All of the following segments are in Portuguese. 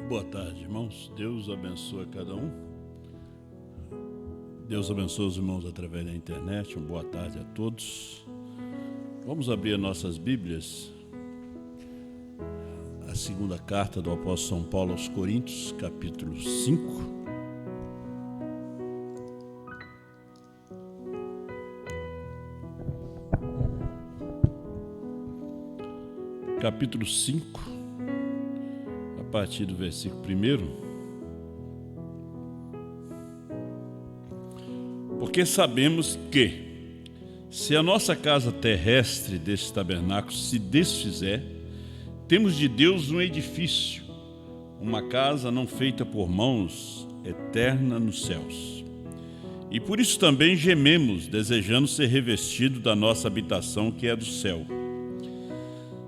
Boa tarde, irmãos. Deus abençoe cada um. Deus abençoe os irmãos através da internet. Uma boa tarde a todos. Vamos abrir nossas Bíblias. A segunda carta do apóstolo São Paulo aos Coríntios, capítulo 5. Capítulo 5, a partir do versículo 1. Porque sabemos que, se a nossa casa terrestre deste tabernáculo se desfizer, temos de Deus um edifício, uma casa não feita por mãos, eterna nos céus. E por isso também gememos, desejando ser revestidos da nossa habitação que é do céu.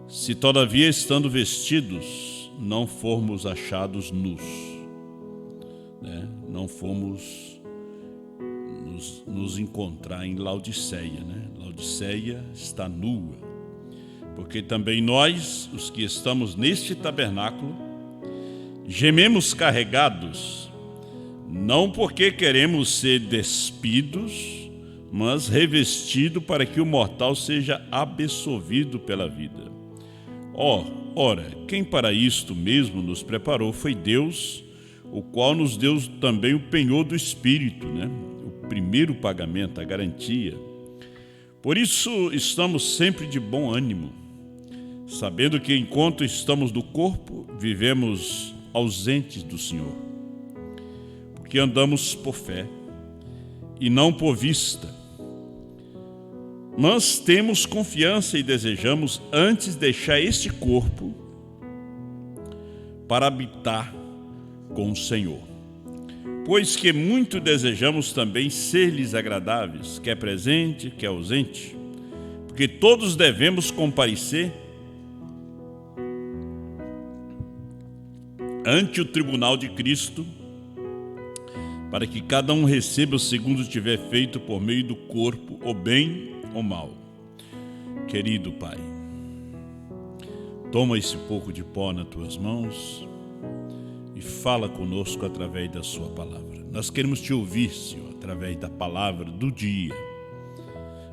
Se todavia, estando vestidos, não formos achados nus, não fomos nos encontrar em Laodiceia, Laodiceia está nua, porque também nós, os que estamos neste tabernáculo, gememos carregados, não porque queremos ser despidos, mas revestido para que o mortal seja absolvido pela vida. Ora, quem para isto mesmo nos preparou foi Deus, o qual nos deu também o penhor do Espírito, o primeiro pagamento, a garantia. Por isso estamos sempre de bom ânimo, sabendo que enquanto estamos no corpo, vivemos ausentes do Senhor, porque andamos por fé e não por vista. Mas temos confiança e desejamos antes deixar este corpo para habitar com o Senhor. Pois que muito desejamos também ser-lhes agradáveis, quer presente, quer ausente, porque todos devemos comparecer ante o tribunal de Cristo, para que cada um receba segundo tiver feito por meio do corpo, ou bem ou mal. Querido Pai, toma esse pouco de pó nas tuas mãos e fala conosco através da sua palavra. Nós queremos te ouvir, Senhor, através da palavra do dia.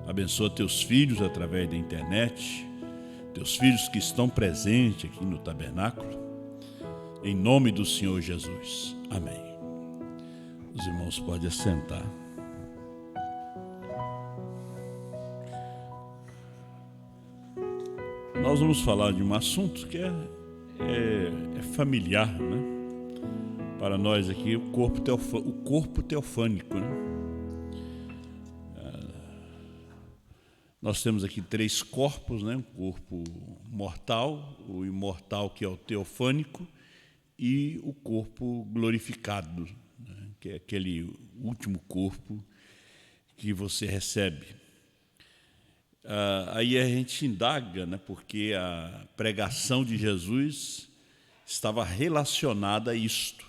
Abençoa teus filhos através da internet, teus filhos que estão presentes aqui no tabernáculo, em nome do Senhor Jesus. Amém. Os irmãos podem assentar. Nós vamos falar de um assunto que é familiar, para nós aqui, o corpo teofânico. Nós temos aqui 3 corpos, um corpo mortal, o imortal, que é o teofânico, e o corpo glorificado, que é aquele último corpo que você recebe. Aí a gente indaga, porque a pregação de Jesus estava relacionada a isto.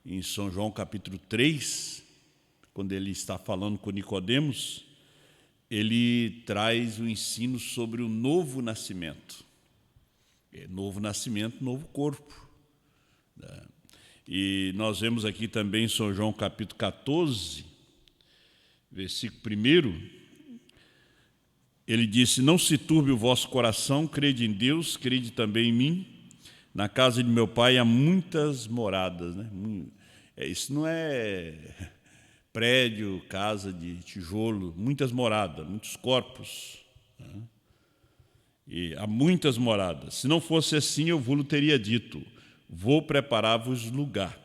Em São João capítulo 3, quando ele está falando com Nicodemos, ele traz o ensino sobre o novo nascimento. Novo nascimento, novo corpo. E nós vemos aqui também em São João capítulo 14, versículo 1, ele disse: não se turbe o vosso coração, crede em Deus, crede também em mim. Na casa de meu pai há muitas moradas. Isso não é prédio, casa de tijolo, muitas moradas, muitos corpos. E há muitas moradas. Se não fosse assim, eu vos teria dito: vou preparar-vos lugar.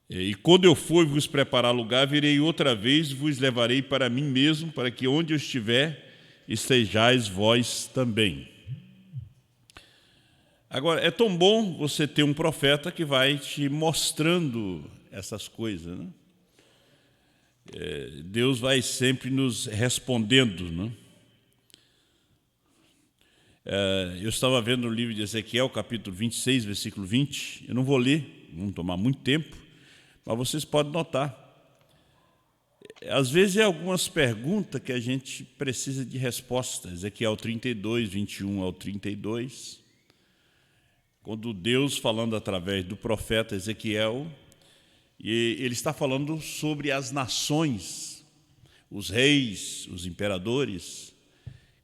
E quando eu for vos preparar lugar, virei outra vez e vos levarei para mim mesmo, para que onde eu estiver, estejais vós também. Agora, é tão bom você ter um profeta que vai te mostrando essas coisas, Deus vai sempre nos respondendo, Eu estava vendo no livro de Ezequiel, capítulo 26, versículo 20. Eu não vou ler, não tomar muito tempo, mas vocês podem notar. Às vezes, algumas perguntas que a gente precisa de resposta. Ezequiel 32, 21 ao 32. quando Deus, falando através do profeta Ezequiel, e ele está falando sobre as nações, os reis, os imperadores,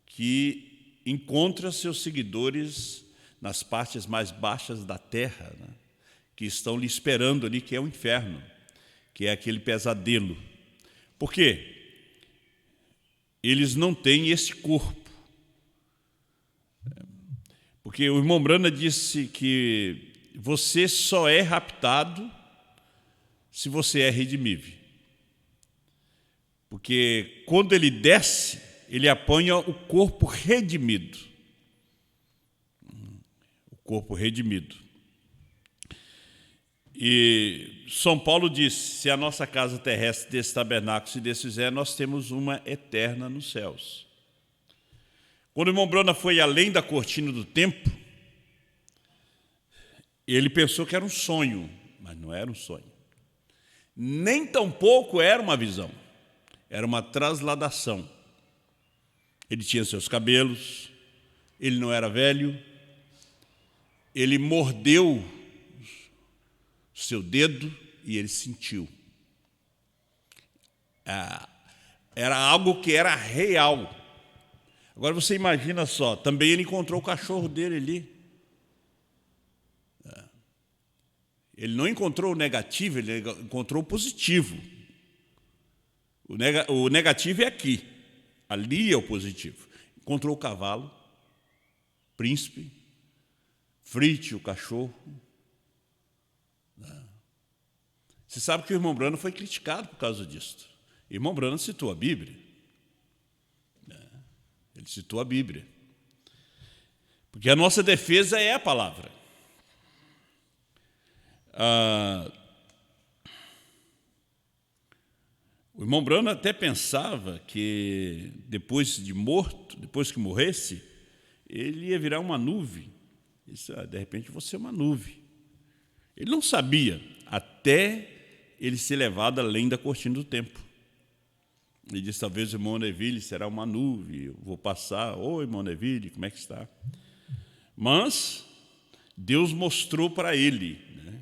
que encontram seus seguidores nas partes mais baixas da terra, né? Que estão lhe esperando ali, que é o inferno, que é aquele pesadelo. Por quê? Eles não têm esse corpo. Porque o irmão Brana disse que você só é raptado se você é redimível. Porque quando ele desce, ele apanha o corpo redimido. O corpo redimido. E São Paulo diz, se a nossa casa terrestre desse tabernáculo se desfizer, nós temos uma eterna nos céus. Quando o irmão Brana foi além da cortina do templo, ele pensou que era um sonho, mas não era um sonho. Nem tampouco era uma visão, era uma transladação. Ele tinha seus cabelos, ele não era velho, ele mordeu seu dedo e ele sentiu. Era algo que era real. Agora você imagina só, também ele encontrou o cachorro dele ali. Ele não encontrou o negativo, ele encontrou o positivo. O negativo é aqui, ali é o positivo. Encontrou o cavalo, príncipe, Frite, o cachorro. Você sabe que o irmão Brana foi criticado por causa disso. O irmão Brana citou a Bíblia. Ele citou a Bíblia. Porque a nossa defesa é a palavra. O irmão Brana até pensava que depois de morto, depois que morresse, ele ia virar uma nuvem. Isso, de repente, você é uma nuvem. Ele não sabia, até ele ser levado além da cortina do templo. Ele disse, talvez o irmão Neville será uma nuvem, eu vou passar, oi, irmão Neville, como é que está? Mas Deus mostrou para ele, né?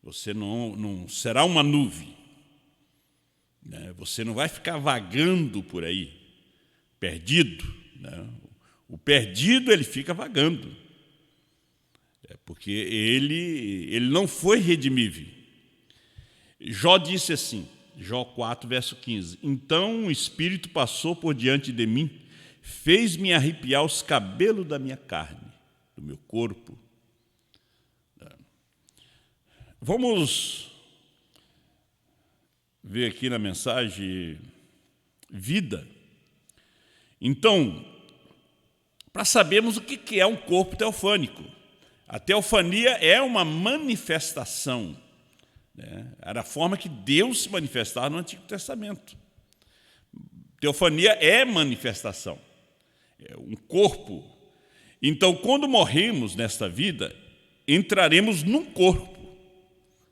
Você não será uma nuvem, né? Você não vai ficar vagando por aí, perdido, né? O perdido, ele fica vagando, porque ele não foi redimível. Jó disse assim, Jó 4, verso 15, então o Espírito passou por diante de mim, fez-me arrepiar os cabelos da minha carne, do meu corpo. Vamos ver aqui na mensagem vida. Então, para sabermos o que é um corpo teofânico. A teofania é uma manifestação, né? Era a forma que Deus se manifestava no Antigo Testamento. Teofania é manifestação, é um corpo. Então, quando morremos nesta vida, entraremos num corpo.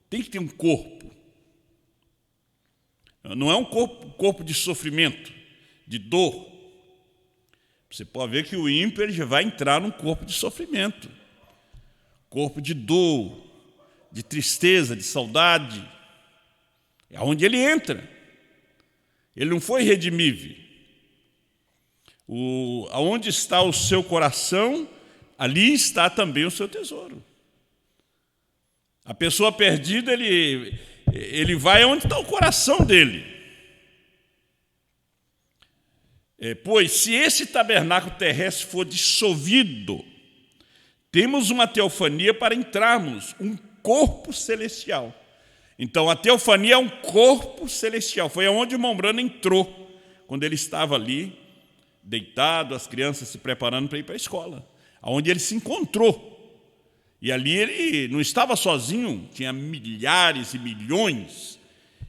Tem que ter um corpo. Não é um corpo de sofrimento, de dor. Você pode ver que o ímpio ele já vai entrar num corpo de sofrimento, corpo de dor, de tristeza, de saudade. É onde ele entra. Ele não foi redimível. Aonde está o seu coração, ali está também o seu tesouro. A pessoa perdida, ele vai onde está o coração dele. Pois se esse tabernáculo terrestre for dissolvido, temos uma teofania para entrarmos, um corpo celestial. Então, a teofania é um corpo celestial. Foi aonde o irmão Brana entrou, quando ele estava ali, deitado, as crianças se preparando para ir para a escola, aonde ele se encontrou. E ali ele não estava sozinho, tinha milhares e milhões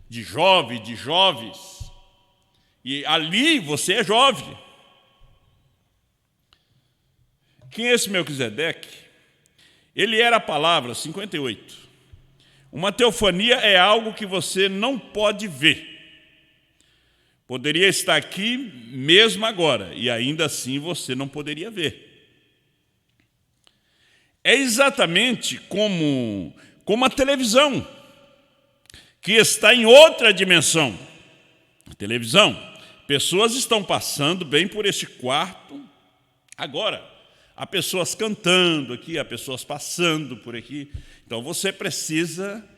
de jovens. E ali você é jovem. Quem é esse Melquisedeque? Ele era a palavra, 58. Uma teofania é algo que você não pode ver. Poderia estar aqui mesmo agora, e ainda assim você não poderia ver. é exatamente como a televisão, que está em outra dimensão. A televisão, pessoas estão passando bem por este quarto agora. Há pessoas cantando aqui, há pessoas passando por aqui. Então você precisa,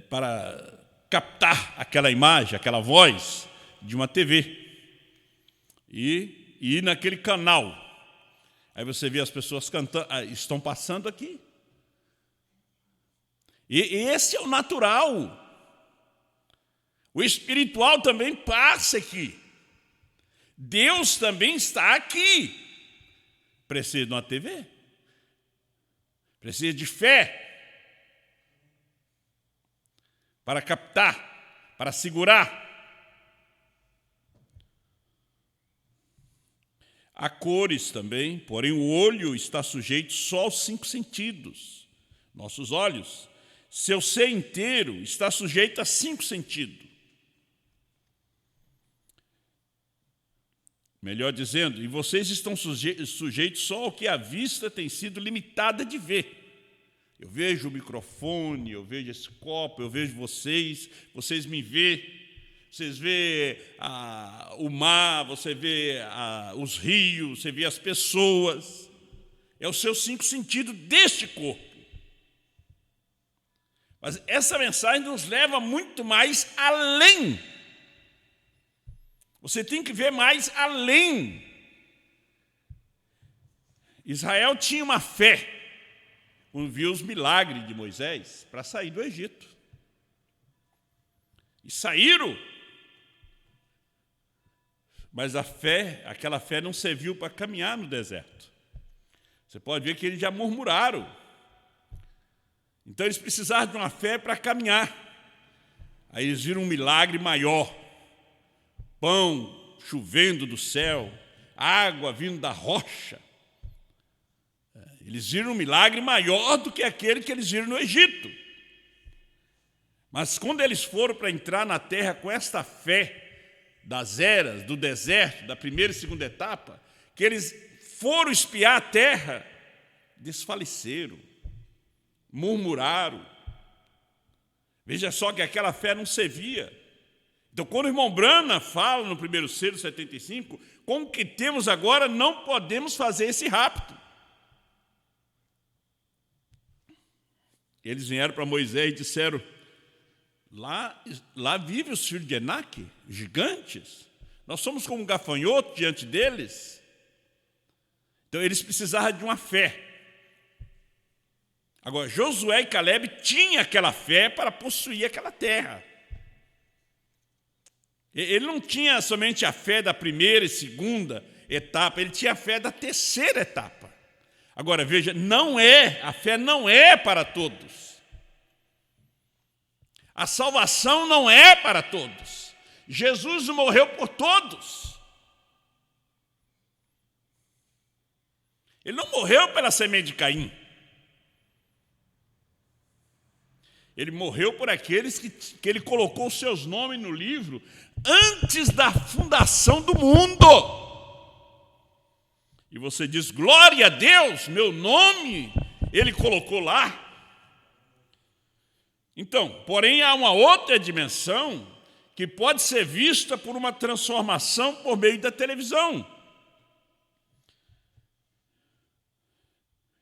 para captar aquela imagem, aquela voz de uma TV, e ir naquele canal. Aí você vê as pessoas cantando, estão passando aqui. E esse é o natural. O espiritual também passa aqui. Deus também está aqui. Precisa de uma TV. Precisa de fé para captar, para segurar. Há cores também, porém o olho está sujeito só aos 5 sentidos. Nossos olhos, seu ser inteiro está sujeito a 5 sentidos. Melhor dizendo, e vocês estão sujeitos só ao que a vista tem sido limitada de ver. Eu vejo o microfone, eu vejo esse copo, eu vejo vocês me veem. Vocês vê o mar, você vê os rios, você vê as pessoas. É os seus 5 sentidos deste corpo. Mas essa mensagem nos leva muito mais além. Você tem que ver mais além. Israel tinha uma fé quando viu os milagres de Moisés para sair do Egito. E saíram. Mas aquela fé não serviu para caminhar no deserto. Você pode ver que eles já murmuraram. Então eles precisavam de uma fé para caminhar. Aí eles viram um milagre maior. Pão chovendo do céu, água vindo da rocha. Eles viram um milagre maior do que aquele que eles viram no Egito. Mas quando eles foram para entrar na terra com esta fé das eras, do deserto, da primeira e segunda etapa, que eles foram espiar a terra, desfaleceram, murmuraram. Veja só que aquela fé não servia. Então, quando o irmão Brana fala no primeiro selo 75, com o que temos agora, não podemos fazer esse rapto. Eles vieram para Moisés e disseram, lá vivem os filhos de Enaque, gigantes. Nós somos como um gafanhoto diante deles. Então, eles precisavam de uma fé. Agora, Josué e Caleb tinham aquela fé para possuir aquela terra. Ele não tinha somente a fé da primeira e segunda etapa, ele tinha a fé da terceira etapa. Agora, veja, a fé não é para todos. A salvação não é para todos. Jesus morreu por todos. Ele não morreu pela semente de Caim. Ele morreu por aqueles que ele colocou os seus nomes no livro antes da fundação do mundo. E você diz, glória a Deus, meu nome, ele colocou lá. Então, porém, há uma outra dimensão que pode ser vista por uma transformação por meio da televisão.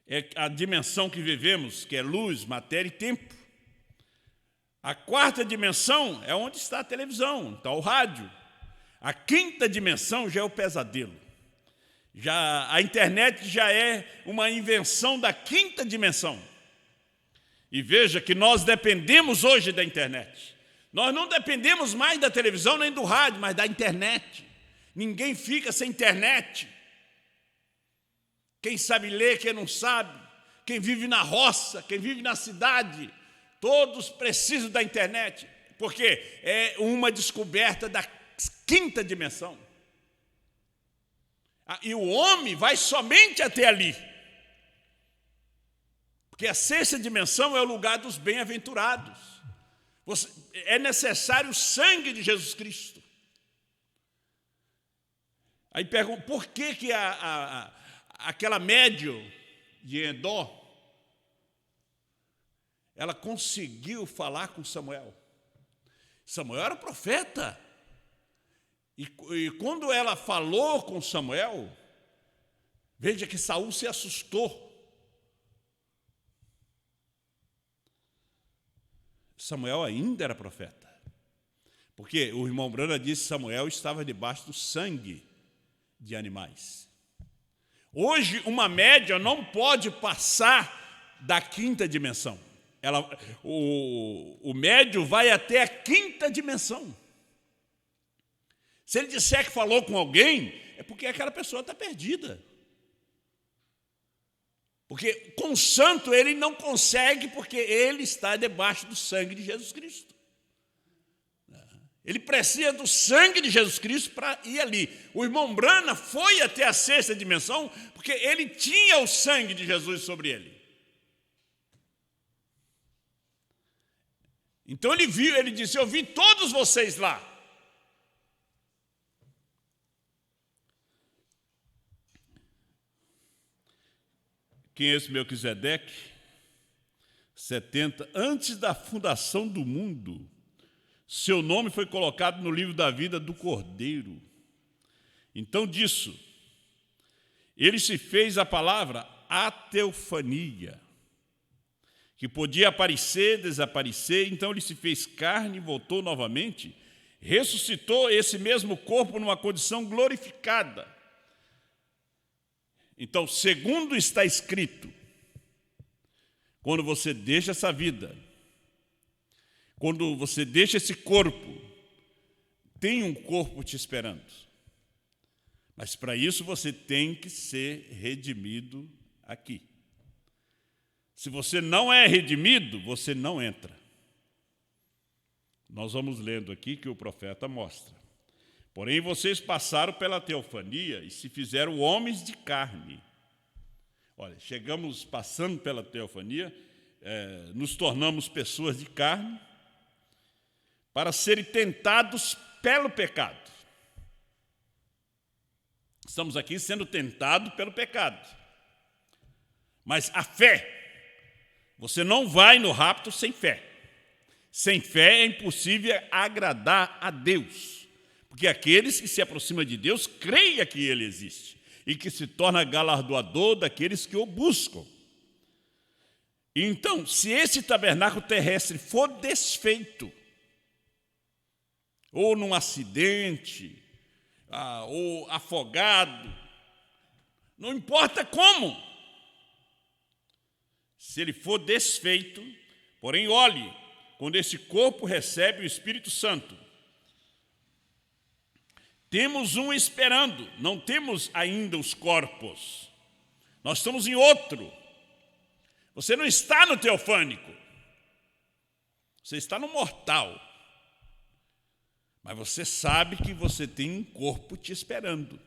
É a dimensão que vivemos, que é luz, matéria e tempo. A quarta dimensão é onde está a televisão, está o rádio. A quinta dimensão já é o pesadelo. A internet já é uma invenção da quinta dimensão. E veja que nós dependemos hoje da internet. Nós não dependemos mais da televisão nem do rádio, mas da internet. Ninguém fica sem internet. Quem sabe ler, quem não sabe, quem vive na roça, quem vive na cidade, todos precisam da internet, porque é uma descoberta da quinta dimensão. E o homem vai somente até ali. Porque a sexta dimensão é o lugar dos bem-aventurados. É necessário o sangue de Jesus Cristo. Aí pergunta, por que aquela médium de Endor, ela conseguiu falar com Samuel. Samuel era profeta. E quando ela falou com Samuel, veja que Saul se assustou. Samuel ainda era profeta. Porque o irmão Brana disse que Samuel estava debaixo do sangue de animais. Hoje, uma média não pode passar da quinta dimensão. O médio vai até a quinta dimensão. Se ele disser que falou com alguém, é porque aquela pessoa está perdida. Porque com o santo ele não consegue, porque ele está debaixo do sangue de Jesus Cristo. Ele precisa do sangue de Jesus Cristo para ir ali. O irmão Brana foi até a sexta dimensão, porque ele tinha o sangue de Jesus sobre ele. Então ele viu, ele disse: eu vi todos vocês lá. Quem é esse Melquisedeque? 70, antes da fundação do mundo, seu nome foi colocado no livro da vida do Cordeiro. Então disso, ele se fez a palavra ateofania, que podia aparecer, desaparecer. Então ele se fez carne e voltou novamente, ressuscitou esse mesmo corpo numa condição glorificada. Então, segundo está escrito, quando você deixa essa vida, quando você deixa esse corpo, tem um corpo te esperando. Mas para isso você tem que ser redimido aqui. Se você não é redimido, você não entra. Nós vamos lendo aqui que o profeta mostra. Porém, vocês passaram pela teofania e se fizeram homens de carne. Olha, chegamos passando pela teofania, nos tornamos pessoas de carne, para serem tentados pelo pecado. Estamos aqui sendo tentados pelo pecado. Mas a fé, você não vai no rapto sem fé. Sem fé é impossível agradar a Deus. Porque aqueles que se aproximam de Deus creem que Ele existe e que se torna galardoador daqueles que o buscam. Então, se esse tabernáculo terrestre for desfeito, ou num acidente, ou afogado, não importa como, se ele for desfeito, porém, olhe, quando esse corpo recebe o Espírito Santo, temos um esperando, não temos ainda os corpos. Nós estamos em outro. Você não está no teofânico. Você está no mortal. Mas você sabe que você tem um corpo te esperando.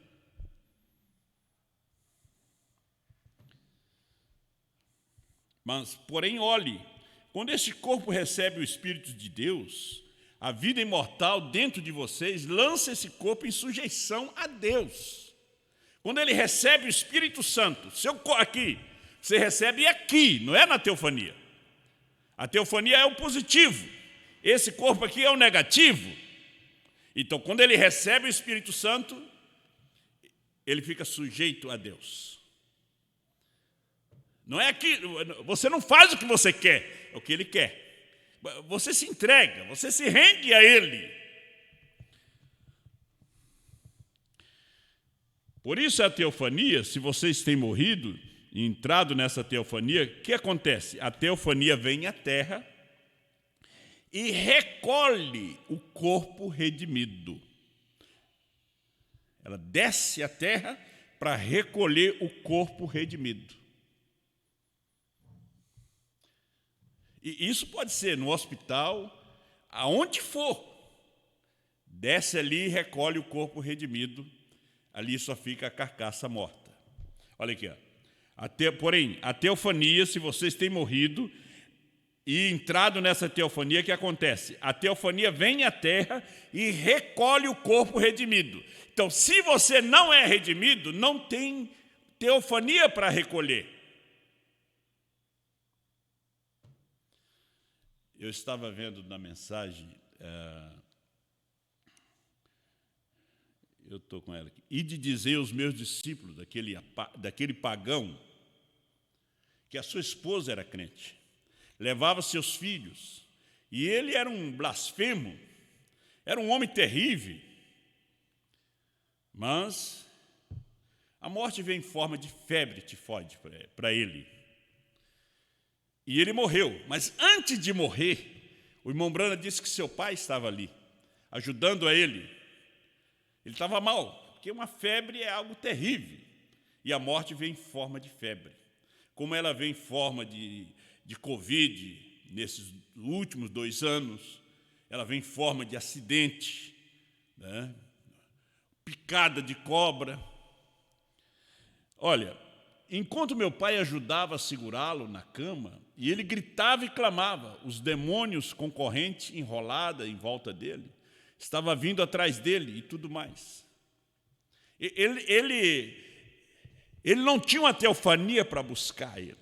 Mas, porém, olhe, quando este corpo recebe o Espírito de Deus, a vida imortal dentro de vocês lança esse corpo em sujeição a Deus. Quando ele recebe o Espírito Santo, aqui, você recebe aqui, não é na teofania. A teofania é o positivo, esse corpo aqui é o negativo. Então, quando ele recebe o Espírito Santo, ele fica sujeito a Deus. Não é que você não faz o que você quer, é o que ele quer. Você se entrega, você se rende a Ele. Por isso a teofania, se vocês têm morrido e entrado nessa teofania, o que acontece? A teofania vem à terra e recolhe o corpo redimido. Ela desce à terra para recolher o corpo redimido. E isso pode ser no hospital, aonde for. Desce ali e recolhe o corpo redimido. Ali só fica a carcaça morta. Olha aqui, ó. Porém, a teofania, se vocês têm morrido e entrado nessa teofania, o que acontece? A teofania vem à terra e recolhe o corpo redimido. Então, se você não é redimido, não tem teofania para recolher. Eu estava vendo na mensagem, eu estou com ela aqui, e de dizer aos meus discípulos, daquele pagão, que a sua esposa era crente, levava seus filhos, e ele era um blasfemo, era um homem terrível, mas a morte veio em forma de febre tifoide para ele. E ele morreu, mas antes de morrer, o irmão Brana disse que seu pai estava ali, ajudando a ele. Ele estava mal, porque uma febre é algo terrível, e a morte vem em forma de febre. Como ela vem em forma de Covid, nesses últimos 2 anos, ela vem em forma de acidente, né? Picada de cobra. Olha, enquanto meu pai ajudava a segurá-lo na cama, e ele gritava e clamava, os demônios concorrentes enrolados em volta dele, estavam vindo atrás dele e tudo mais. Ele não tinha uma teofania para buscar ele.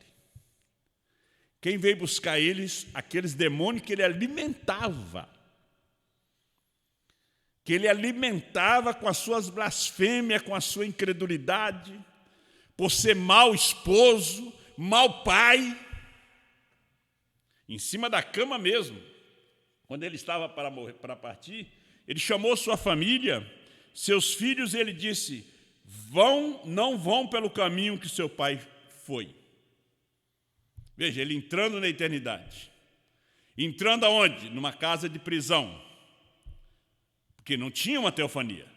Quem veio buscar eles? Aqueles demônios que ele alimentava. Que ele alimentava com as suas blasfêmias, com a sua incredulidade, por ser mau esposo, mau pai. Em cima da cama mesmo, quando ele estava para partir, ele chamou sua família, seus filhos, e ele disse: não vão pelo caminho que seu pai foi. Veja, ele entrando na eternidade. Entrando aonde? Numa casa de prisão. Porque não tinha uma teofania.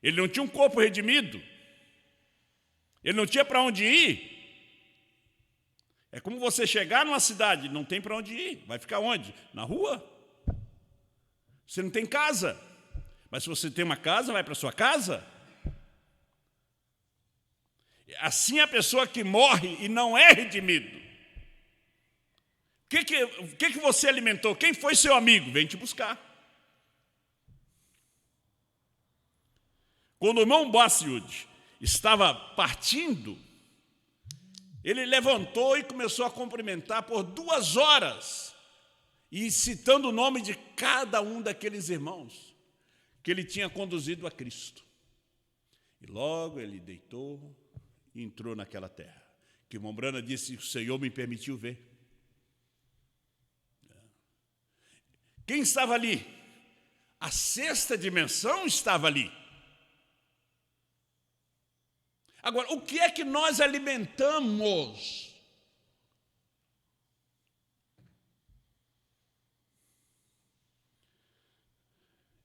Ele não tinha um corpo redimido. Ele não tinha para onde ir. É como você chegar numa cidade, não tem para onde ir. Vai ficar onde? Na rua. Você não tem casa. Mas se você tem uma casa, vai para a sua casa. Assim é a pessoa que morre e não é redimido. O que você alimentou? Quem foi seu amigo? Vem te buscar. Quando o irmão Boaciúde estava partindo, ele levantou e começou a cumprimentar por 2 horas, e citando o nome de cada um daqueles irmãos que ele tinha conduzido a Cristo. E logo ele deitou e entrou naquela terra, que o irmão Brana disse: o Senhor me permitiu ver. Quem estava ali? A 6ª dimensão estava ali. Agora, o que é que nós alimentamos?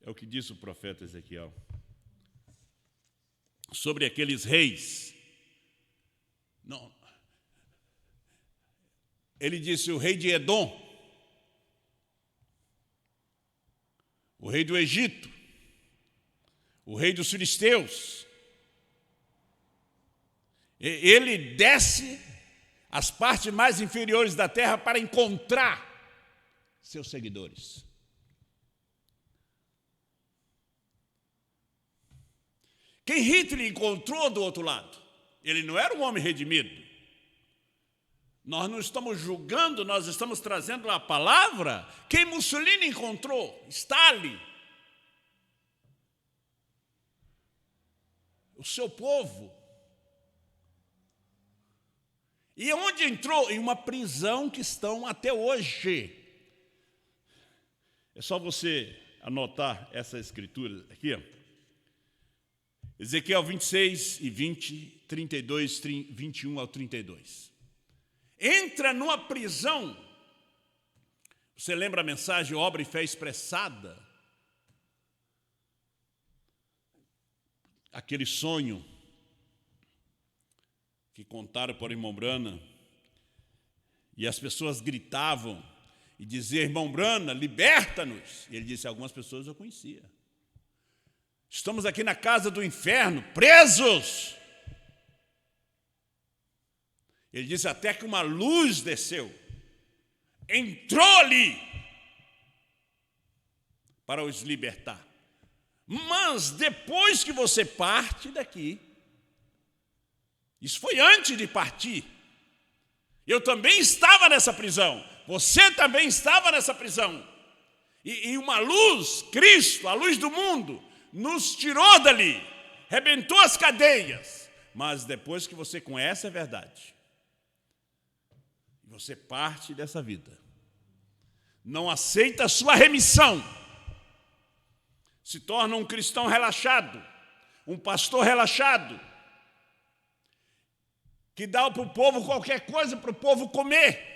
É o que disse o profeta Ezequiel sobre aqueles reis. Não. Ele disse: o rei de Edom, o rei do Egito, o rei dos filisteus. Ele desce às partes mais inferiores da terra para encontrar seus seguidores. Quem Hitler encontrou do outro lado? Ele não era um homem redimido. Nós não estamos julgando, nós estamos trazendo a palavra. Quem Mussolini encontrou? Stalin. O seu povo. E onde entrou? Em uma prisão que estão até hoje. É só você anotar essa escritura aqui, ó. Ezequiel 26 e 20, 32, 21 ao 32. Entra numa prisão. Você lembra a mensagem Obra e Fé Expressada? Aquele sonho que contaram para o irmão Brana, e as pessoas gritavam e diziam: irmão Brana, liberta-nos. E ele disse: algumas pessoas eu conhecia. Estamos aqui na casa do inferno, presos. Ele disse: até que uma luz desceu, entrou ali para os libertar. Mas depois que você parte daqui, isso foi antes de partir, eu também estava nessa prisão, Você também estava nessa prisão. E uma luz, Cristo, a luz do mundo, nos tirou dali, rebentou as cadeias. Mas depois que você conhece a verdade, você parte dessa vida, não aceita a sua remissão, se torna um cristão relaxado, um pastor relaxado, que dá para o povo qualquer coisa para o povo comer,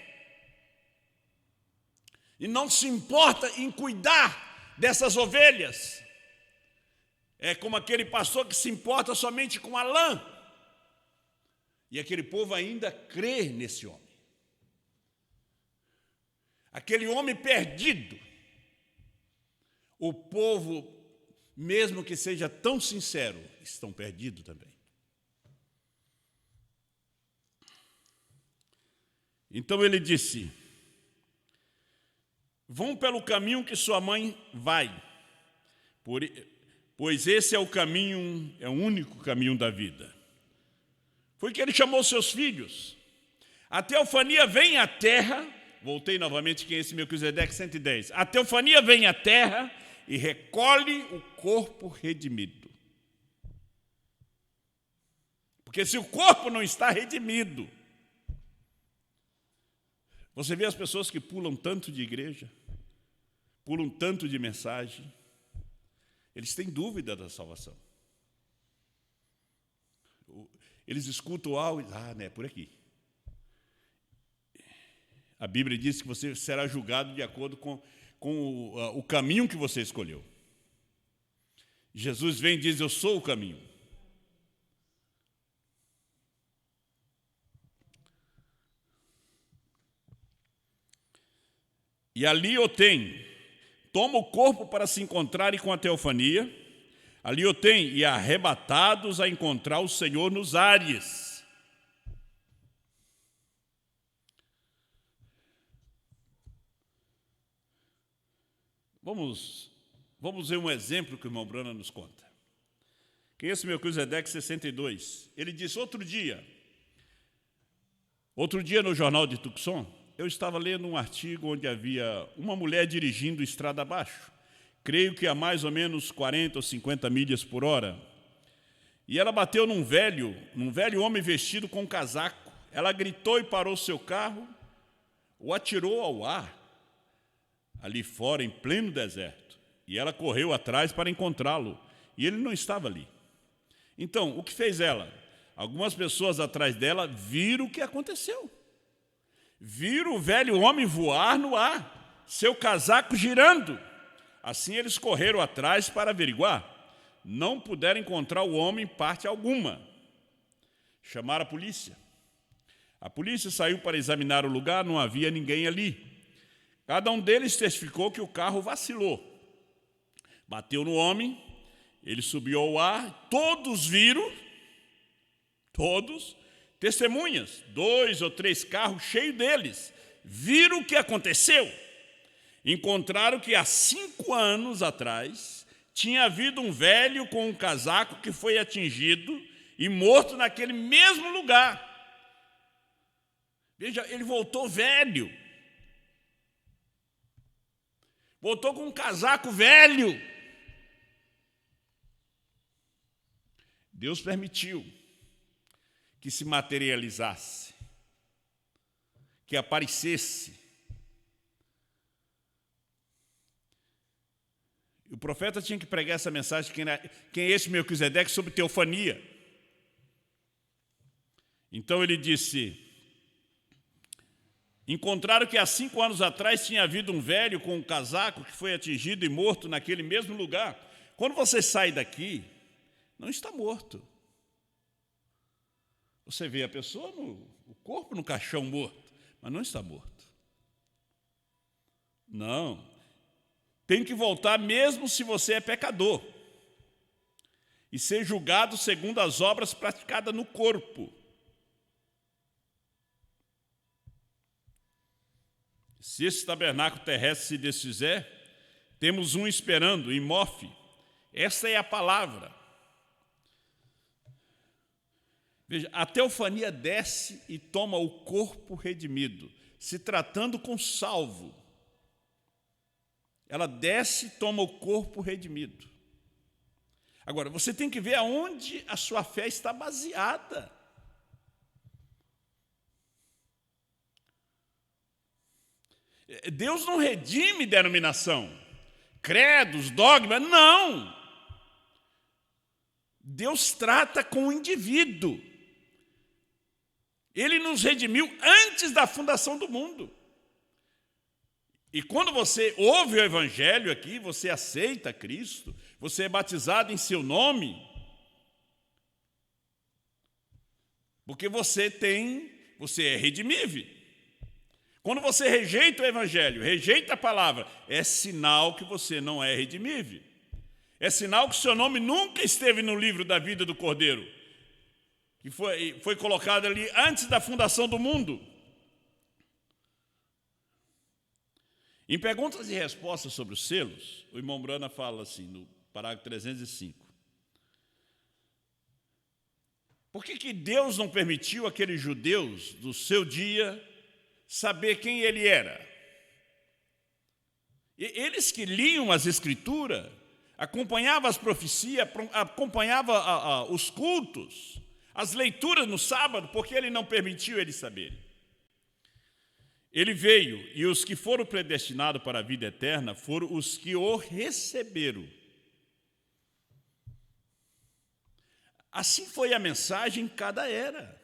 e não se importa em cuidar dessas ovelhas. É como aquele pastor que se importa somente com a lã, e aquele povo ainda crê nesse homem. Aquele homem perdido, o povo, mesmo que seja tão sincero, estão perdidos também. Então ele disse: vão pelo caminho que sua mãe vai, pois esse é o caminho, é o único caminho da vida. Foi que ele chamou seus filhos. A teofania vem à terra, voltei novamente, quem é esse Melquisedeque 110. A teofania vem à terra e recolhe o corpo redimido. Porque se o corpo não está redimido, você vê as pessoas que pulam tanto de igreja, pulam tanto de mensagem, eles têm dúvida da salvação. Eles escutam algo e não é por aqui. A Bíblia diz que você será julgado de acordo com o caminho que você escolheu. Jesus vem e diz: eu sou o caminho. E ali o tem, toma o corpo para se encontrarem com a teofania, ali o tem, e arrebatados a encontrar o Senhor nos ares. Vamos ver um exemplo que o irmão Brana nos conta. Quem é esse Melquisedeque 62? Ele disse: outro dia no jornal de Tucson, eu estava lendo um artigo onde havia uma mulher dirigindo estrada abaixo, creio que a mais ou menos 40 ou 50 milhas por hora, e ela bateu num velho homem vestido com um casaco. Ela gritou e parou seu carro, o atirou ao ar, ali fora, em pleno deserto, e ela correu atrás para encontrá-lo, e ele não estava ali. Então, o que fez ela? Algumas pessoas atrás dela viram o que aconteceu. Viram o velho homem voar no ar, seu casaco girando. Assim eles correram atrás para averiguar. Não puderam encontrar o homem em parte alguma. Chamaram a polícia. A polícia saiu para examinar o lugar, não havia ninguém ali. Cada um deles testificou que o carro vacilou. Bateu no homem, ele subiu ao ar, todos viram, testemunhas, 2 ou 3 carros cheios deles, viram o que aconteceu. Encontraram que há 5 anos atrás tinha havido um velho com um casaco que foi atingido e morto naquele mesmo lugar. Veja, ele voltou velho. Voltou com um casaco velho. Deus permitiu que se materializasse, que aparecesse. O profeta tinha que pregar essa mensagem, quem é esse Melquisedeque, sobre teofania. Então ele disse: encontraram que há 5 anos atrás tinha havido um velho com um casaco que foi atingido e morto naquele mesmo lugar. Quando você sai daqui, não está morto. Você vê a pessoa, o corpo no caixão morto, mas não está morto. Não. Tem que voltar mesmo se você é pecador e ser julgado segundo as obras praticadas no corpo. Se esse tabernáculo terrestre se desfizer, temos um esperando, em Mofe. Essa é a palavra. Veja, a teofania desce e toma o corpo redimido. se tratando com salvo. Ela desce e toma o corpo redimido. Agora, você tem que ver aonde a sua fé está baseada. Deus não redime denominação, credos, dogmas, não. Deus trata com o indivíduo. Ele nos redimiu antes da fundação do mundo. E quando você ouve o Evangelho aqui, você aceita Cristo, você é batizado em seu nome, porque você é redimível. Quando você rejeita o Evangelho, rejeita a palavra, é sinal que você não é redimível. É sinal que o seu nome nunca esteve no livro da vida do Cordeiro, que foi colocado ali antes da fundação do mundo. Em perguntas e respostas sobre os selos, o irmão Brana fala assim, no parágrafo 305. Por que Deus não permitiu àqueles judeus do seu dia saber quem ele era? Eles que liam as Escrituras, acompanhavam as profecias, acompanhavam os cultos, as leituras no sábado, porque ele não permitiu eles saberem. Ele veio, e os que foram predestinados para a vida eterna foram os que o receberam. Assim foi a mensagem em cada era.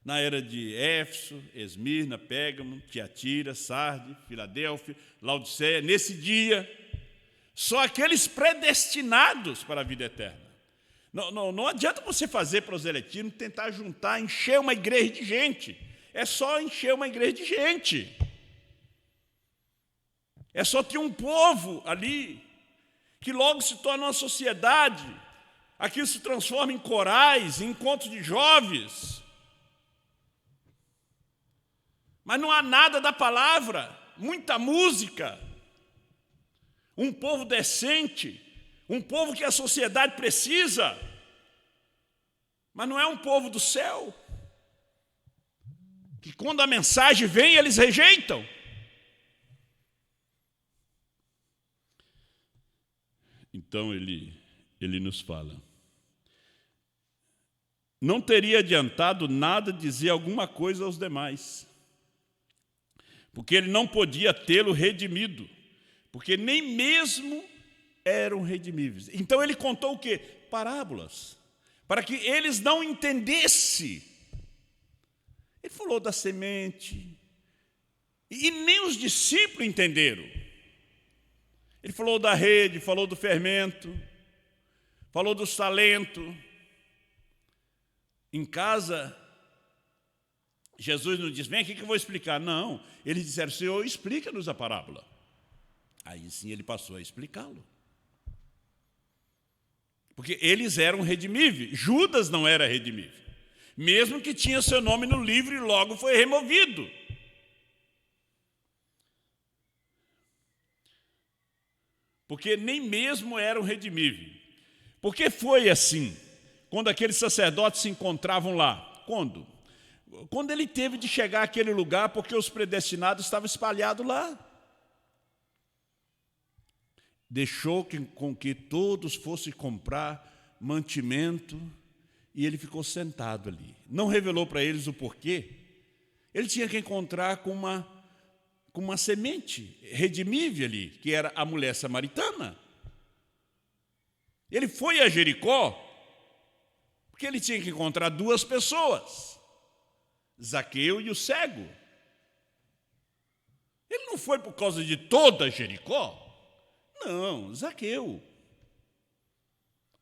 Na era de Éfeso, Esmirna, Pérgamo, Tiatira, Sardes, Filadélfia, Laodiceia, nesse dia, só aqueles predestinados para a vida eterna. Não adianta você fazer proselitismo, tentar juntar, encher uma igreja de gente. É só encher uma igreja de gente. É só ter um povo ali, que logo se torna uma sociedade. Aquilo se transforma em corais, em encontros de jovens. Mas não há nada da palavra, muita música. Um povo decente, um povo que a sociedade precisa, mas não é um povo do céu. Que quando a mensagem vem, eles rejeitam. Então ele nos fala: não teria adiantado nada dizer alguma coisa aos demais, porque ele não podia tê-lo redimido, porque nem mesmo eram redimíveis. Então ele contou o quê? Parábolas, para que eles não entendessem. Ele falou da semente, e nem os discípulos entenderam. Ele falou da rede, falou do fermento, falou dos talentos. Em casa, Jesus não disse: vem aqui que eu vou explicar. Não, eles disseram: Senhor, explica-nos a parábola. Aí sim ele passou a explicá-lo. Porque eles eram redimíveis, Judas não era redimível. Mesmo que tinha seu nome no livro e logo foi removido. Porque nem mesmo eram redimíveis. Por que foi assim? Quando aqueles sacerdotes se encontravam lá. Quando? Quando ele teve de chegar àquele lugar, porque os predestinados estavam espalhados lá. Deixou com que todos fossem comprar mantimento, e ele ficou sentado ali. Não revelou para eles o porquê. Ele tinha que encontrar com uma semente redimível ali, que era a mulher samaritana. Ele foi a Jericó, porque ele tinha que encontrar duas pessoas, Zaqueu e o cego. Ele não foi por causa de toda Jericó. Não, Zaqueu.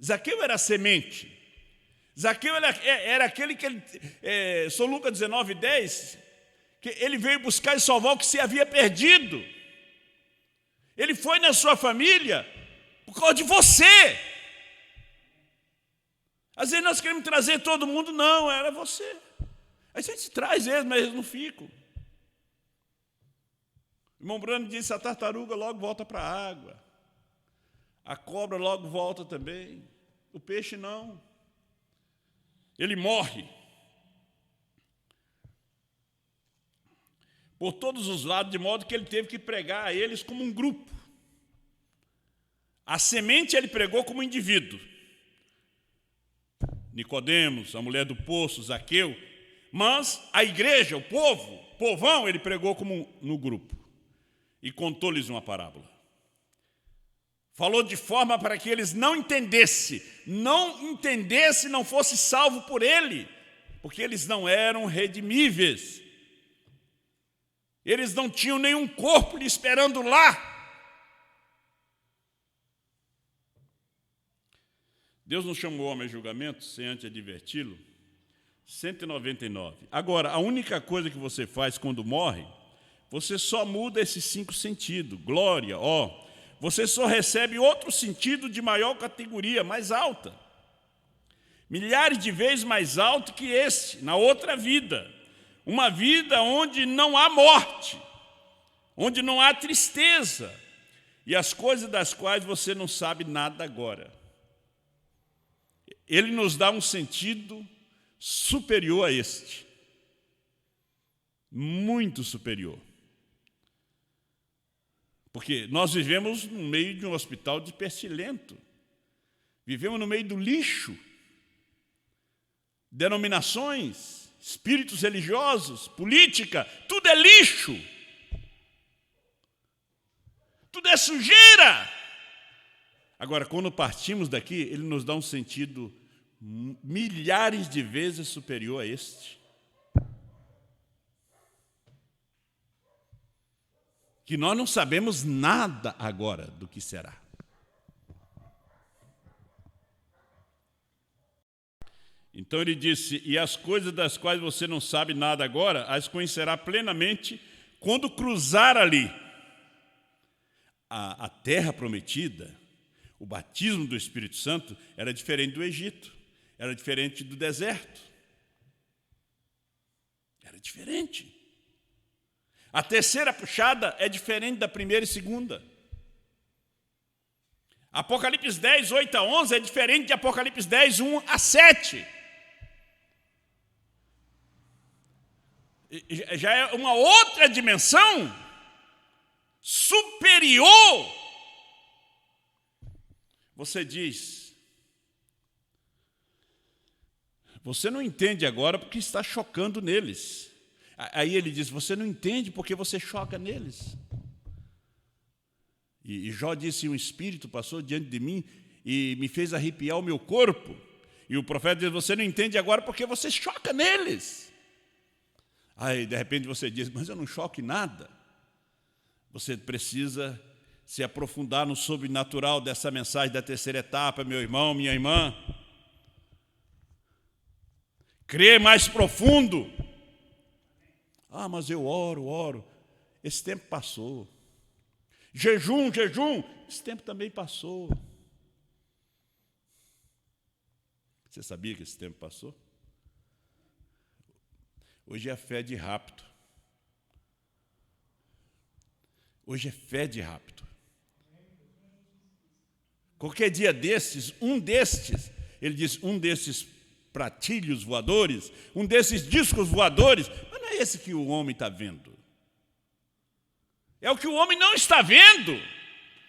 Zaqueu era a semente. Zaqueu era aquele que, São Lucas 19:10, que ele veio buscar e salvar o que se havia perdido. Ele foi na sua família por causa de você. Às vezes nós queremos trazer todo mundo, não, era você. Aí a gente traz eles, mas eles não ficam. O irmão Brano disse: a tartaruga logo volta para a água. A cobra logo volta também. O peixe não. Ele morre. por todos os lados, de modo que ele teve que pregar a eles como um grupo. A semente ele pregou como indivíduo. Nicodemos, a mulher do poço, Zaqueu. Mas a igreja, o povão, ele pregou como no grupo. E contou-lhes uma parábola. Falou de forma para que eles não entendessem, não fosse salvo por ele, porque eles não eram redimíveis. Eles não tinham nenhum corpo lhe esperando lá. Deus não chamou o homem a julgamento sem antes adverti-lo. 199. Agora, a única coisa que você faz quando morre, você só muda esses 5 sentidos. Glória, ó. Você só recebe outro sentido de maior categoria, mais alta. Milhares de vezes mais alto que esse, na outra vida. Uma vida onde não há morte, onde não há tristeza, e as coisas das quais você não sabe nada agora. Ele nos dá um sentido superior a este. Muito superior. Porque nós vivemos no meio de um hospital de pestilento. Vivemos no meio do lixo. Denominações, espíritos religiosos, política, tudo é lixo. Tudo é sujeira. Agora, quando partimos daqui, ele nos dá um sentido milhares de vezes superior a este. Que nós não sabemos nada agora do que será. Então ele disse, e as coisas das quais você não sabe nada agora, as conhecerá plenamente quando cruzar ali. A terra prometida, o batismo do Espírito Santo, era diferente do Egito, era diferente do deserto. Era diferente. A terceira puxada é diferente da primeira e segunda. Apocalipse 10, 8 a 11 é diferente de Apocalipse 10, 1 a 7. Já é uma outra dimensão superior. Você diz, você não entende agora porque está chocando neles. Aí ele diz, você não entende porque você choca neles. E Jó disse, um espírito passou diante de mim e me fez arrepiar o meu corpo. E o profeta diz, você não entende agora porque você choca neles. Aí de repente você diz, mas eu não choco em nada. Você precisa se aprofundar no sobrenatural dessa mensagem da terceira etapa, meu irmão, minha irmã. Crer mais profundo. Ah, mas eu oro. Esse tempo passou. Jejum, esse tempo também passou. Você sabia que esse tempo passou? Hoje é fé de rapto. Hoje é fé de rapto. Qualquer dia destes, ele diz, um desses pratilhos voadores, um desses discos voadores, mas não é esse que o homem está vendo. É o que o homem não está vendo.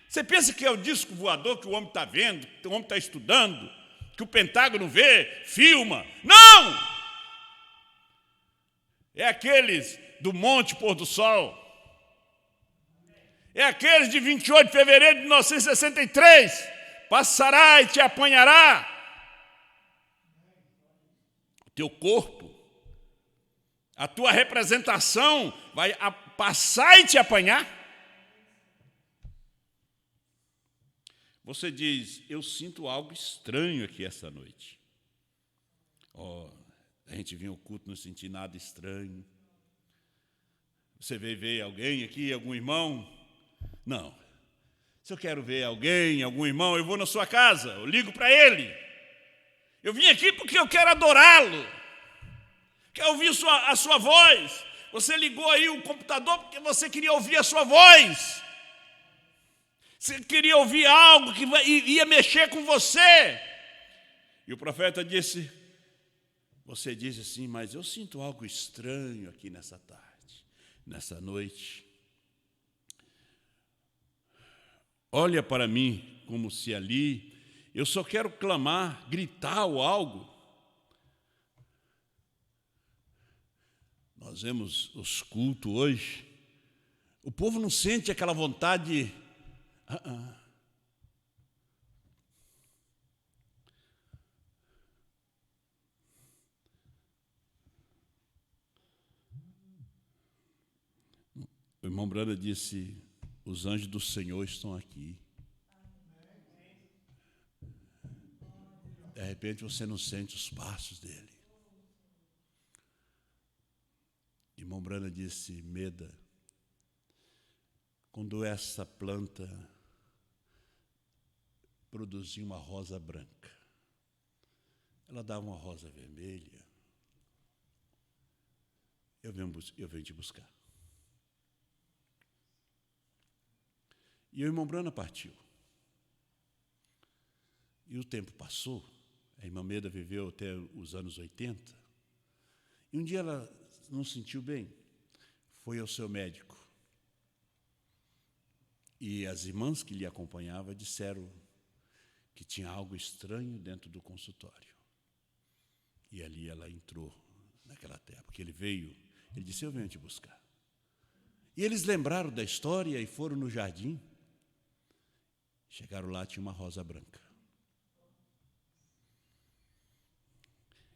Você pensa que é o disco voador que o homem está vendo, que o homem está estudando, que o Pentágono vê, filma? Não! É aqueles do Monte Pôr do Sol. É aqueles de 28 de fevereiro de 1963. Passará e te apanhará. O teu corpo, a tua representação vai passar e te apanhar. Você diz, eu sinto algo estranho aqui essa noite. A gente vinha ao culto, não senti nada estranho. Você veio ver alguém aqui, algum irmão? Não. Se eu quero ver alguém, algum irmão, eu vou na sua casa, eu ligo para ele. Eu vim aqui porque eu quero adorá-lo. Quero ouvir a sua voz. Você ligou aí o computador porque você queria ouvir a sua voz. Você queria ouvir algo que ia mexer com você. E o profeta disse, você diz assim, mas eu sinto algo estranho aqui nessa tarde. nessa noite. Olha para mim como se ali eu só quero clamar, gritar ou algo. Nós vemos os cultos hoje, o povo não sente aquela vontade de... O irmão Branda disse, os anjos do Senhor estão aqui. De repente você não sente os passos dele. Irmão Branda disse, Meda, quando essa planta produzia uma rosa branca, ela dava uma rosa vermelha, eu venho te buscar. E o irmão Branda partiu. E o tempo passou, a irmã Meda viveu até os anos 80, e um dia ela não se sentiu bem, foi ao seu médico. E as irmãs que lhe acompanhavam disseram que tinha algo estranho dentro do consultório. E ali ela entrou naquela terra, porque ele disse, eu venho te buscar. E eles lembraram da história e foram no jardim. Chegaram lá, tinha uma rosa branca.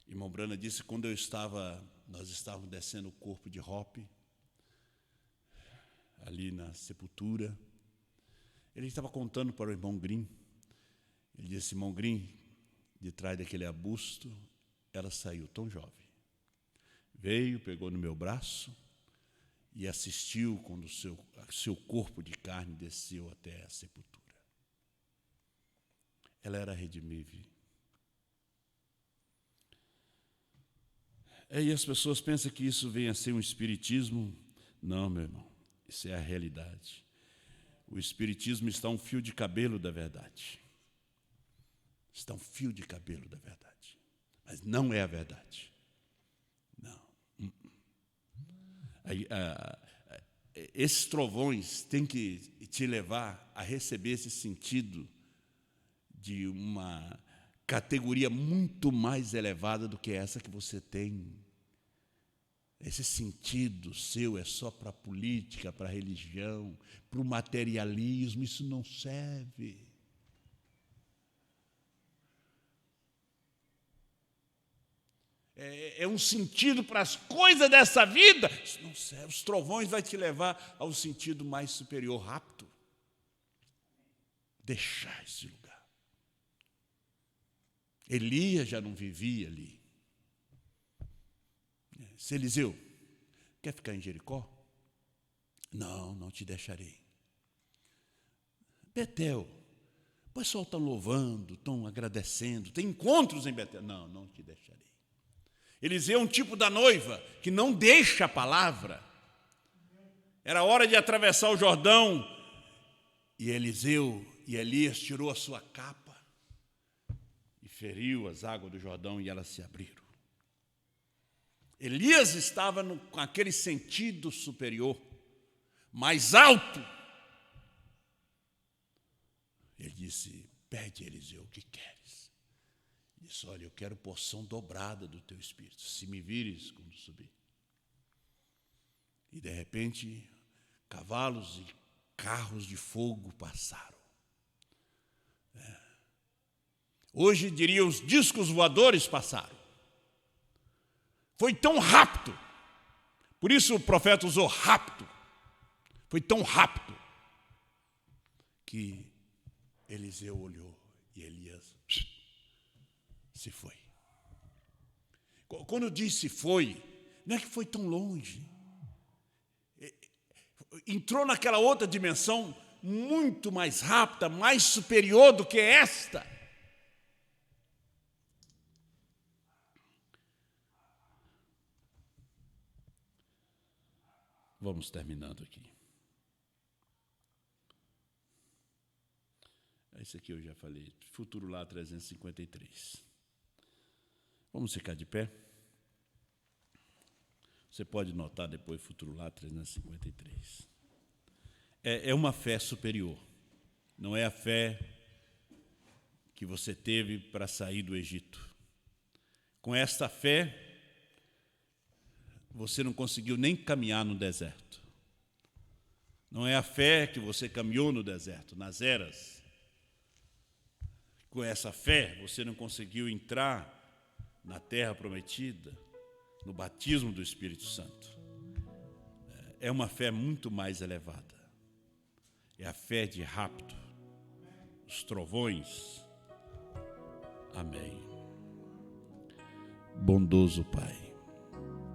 Irmão Brana disse, quando nós estávamos descendo o corpo de Hope, ali na sepultura, ele estava contando para o irmão Green. Ele disse, irmão Green, de trás daquele arbusto, ela saiu tão jovem. Veio, pegou no meu braço e assistiu quando o seu corpo de carne desceu até a sepultura. Ela era redimível. E as pessoas pensam que isso vem a ser um espiritismo. Não, meu irmão, isso é a realidade. O espiritismo está um fio de cabelo da verdade. Está um fio de cabelo da verdade. Mas não é a verdade. Não. Esses trovões têm que te levar a receber esse sentido de uma categoria muito mais elevada do que essa que você tem. Esse sentido seu é só para a política, para a religião, para o materialismo, isso não serve. É um sentido para as coisas dessa vida, isso não serve. Os trovões vão te levar ao sentido mais superior, rápido. Deixar esse lugar. Elias já não vivia ali. Se Eliseu, quer ficar em Jericó? Não, não te deixarei. Betel, o pessoal está louvando, estão agradecendo, tem encontros em Betel. Não, não te deixarei. Eliseu é um tipo da noiva que não deixa a palavra. Era hora de atravessar o Jordão e Elias tirou a sua capa e feriu as águas do Jordão e elas se abriram. Elias estava com aquele sentido superior, mais alto. Ele disse, pede, Eliseu, o que queres? Ele disse, olha, eu quero porção dobrada do teu espírito, se me vires quando subir. E de repente, cavalos e carros de fogo passaram. Hoje, diria, os discos voadores passaram. Foi tão rápido, por isso o profeta usou rápido, foi tão rápido, que Eliseu olhou e Elias se foi. Quando eu disse foi, não é que foi tão longe, entrou naquela outra dimensão muito mais rápida, mais superior do que esta. Vamos terminando aqui. Esse aqui eu já falei, Futuro Lar 353. Vamos ficar de pé? Você pode notar depois, futuro lá, 353. É uma fé superior. Não é a fé que você teve para sair do Egito. Com esta fé, você não conseguiu nem caminhar no deserto. Não é a fé que você caminhou no deserto, nas eras. Com essa fé, você não conseguiu entrar na terra prometida, no batismo do Espírito Santo. É uma fé muito mais elevada. É a fé de rapto, os trovões. Amém. Bondoso Pai,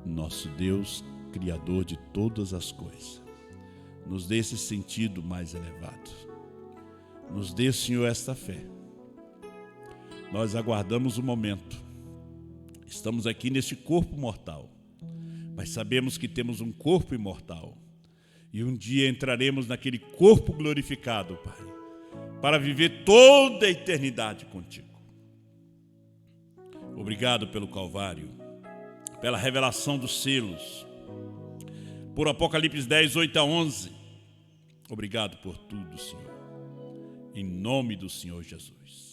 nosso Deus, Criador de todas as coisas, nos dê esse sentido mais elevado. Nos dê, Senhor, esta fé. Nós aguardamos o momento. Estamos aqui neste corpo mortal, mas sabemos que temos um corpo imortal. E um dia entraremos naquele corpo glorificado, Pai, para viver toda a eternidade contigo. Obrigado pelo Calvário, pela revelação dos selos, por Apocalipse 10, 8 a 11. Obrigado por tudo, Senhor. Em nome do Senhor Jesus.